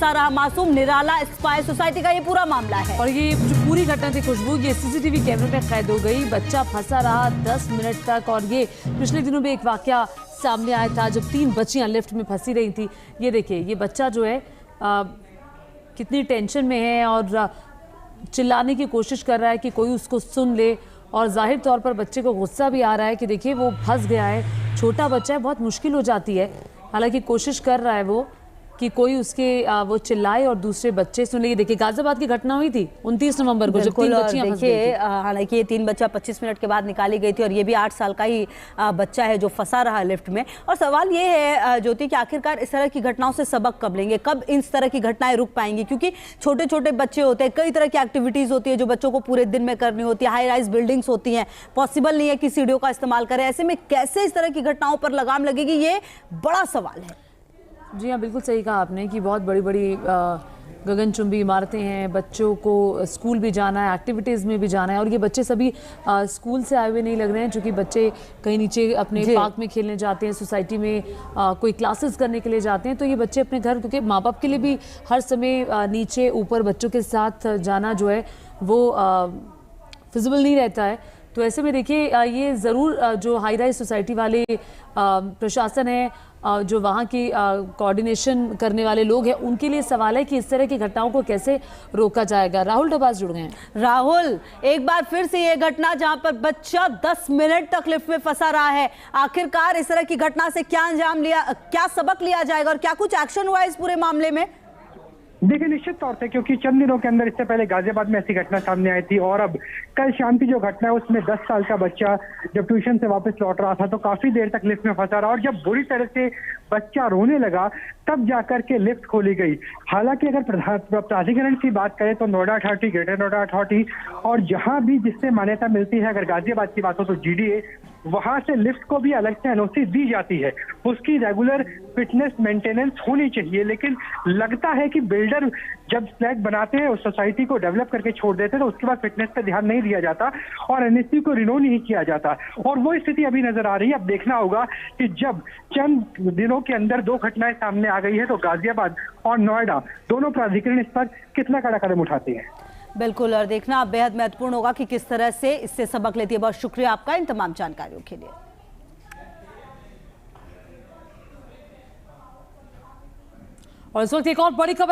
फंसा रहा मासूम, निराला स्पाई सोसाइटी का ये पूरा मामला है। और ये जो पूरी घटना थी खुशबू, ये सीसीटीवी कैमरे में कैद हो गई। बच्चा फंसा रहा 10 मिनट तक। और ये पिछले दिनों में एक वाकया सामने आया था जब 3 बच्चियां लिफ्ट में फंसी रही थी। ये देखिए, ये बच्चा जो है कितनी टेंशन में है और चिल्लाने की कोशिश कर रहा है कि कोई उसको सुन ले। और जाहिर तौर पर बच्चे को गुस्सा भी आ रहा है कि देखिए वो फंस गया है, छोटा बच्चा है, बहुत मुश्किल हो जाती है। हालांकि कोशिश कर रहा है वो कि कोई उसके वो चिल्लाए और दूसरे बच्चे सुन ले। ये देखिए, गाजियाबाद की घटना हुई थी 29 नवंबर को जब 3 बच्चियां फंस गई थी। हालांकि ये 3 बच्चा 25 मिनट के बाद निकाली गई थी और ये भी 8 साल का ही बच्चा है जो फंसा रहा लिफ्ट में। और सवाल ये है ज्योति कि आखिरकार इस तरह की घटनाओं से सबक कब लेंगे, कब इस तरह की घटनाएं रुक पाएंगी? क्योंकि छोटे छोटे बच्चे होते हैं, कई तरह की एक्टिविटीज होती है जो बच्चों को पूरे दिन में करनी होती है, हाई राइज बिल्डिंग्स होती हैं, पॉसिबल नहीं है कि सीढ़ियों का इस्तेमाल करें। ऐसे में कैसे इस तरह की घटनाओं पर लगाम लगेगी, ये बड़ा सवाल है। जी हाँ, बिल्कुल सही कहा आपने कि बहुत बड़ी बड़ी गगनचुंबी इमारतें हैं, बच्चों को स्कूल भी जाना है, एक्टिविटीज़ में भी जाना है। और ये बच्चे सभी स्कूल से आए हुए नहीं लग रहे हैं, क्योंकि बच्चे कहीं नीचे अपने पार्क में खेलने जाते हैं, सोसाइटी में कोई क्लासेस करने के लिए जाते हैं। तो ये बच्चे अपने घर, क्योंकि माँ बाप के लिए भी हर समय नीचे ऊपर बच्चों के साथ जाना जो है वो फिजिबल नहीं रहता है। तो ऐसे में देखिए, ये ज़रूर जो हाई राइज सोसाइटी वाले प्रशासन है, जो वहाँ की कोऑर्डिनेशन करने वाले लोग हैं, उनके लिए सवाल है कि इस तरह की घटनाओं को कैसे रोका जाएगा। राहुल डबास जुड़ गए हैं। राहुल, एक बार फिर से ये घटना जहां पर बच्चा 10 मिनट तक लिफ्ट में फंसा रहा है, आखिरकार इस तरह की घटना से क्या अंजाम लिया, क्या सबक लिया जाएगा और क्या कुछ एक्शन हुआ है इस पूरे मामले में? देखिए, निश्चित तौर से क्योंकि चंद दिनों के अंदर इससे पहले गाजियाबाद में ऐसी घटना सामने आई थी और अब कल शाम की जो घटना है उसमें 10 साल का बच्चा जब ट्यूशन से वापस लौट रहा था तो काफी देर तक लिफ्ट में फंसा रहा और जब बुरी तरह से बच्चा रोने लगा तब जाकर के लिफ्ट खोली गई। हालांकि अगर प्राधिकरण की बात करें तो Noida authority, greater Noida authority और जहां भी जिससे मान्यता मिलती है, अगर गाजियाबाद की बात हो तो जीडीए, वहां से लिफ्ट को भी अलग से एनओसी दी जाती है, उसकी रेगुलर फिटनेस मेंटेनेंस होनी चाहिए। लेकिन लगता है कि बिल्डर जब फ्लैट बनाते हैं उस सोसाइटी को डेवलप करके छोड़ देते हैं तो उसके बाद फिटनेस पे ध्यान नहीं दिया जाता और एनएससी को रिन्यू नहीं किया जाता और वो स्थिति अभी नजर आ रही है। अब देखना होगा कि जब चंद दिनों के अंदर 2 घटनाएं सामने आ गई है तो गाजियाबाद और नोएडा दोनों प्राधिकरण इस पर कितना कड़ा कदम उठाते हैं। बिल्कुल, और देखना बेहद महत्वपूर्ण होगा कि किस तरह से इससे सबक लेती है। बहुत शुक्रिया आपका इन तमाम जानकारियों के लिए। और इस वक्त एक और बड़ी खबर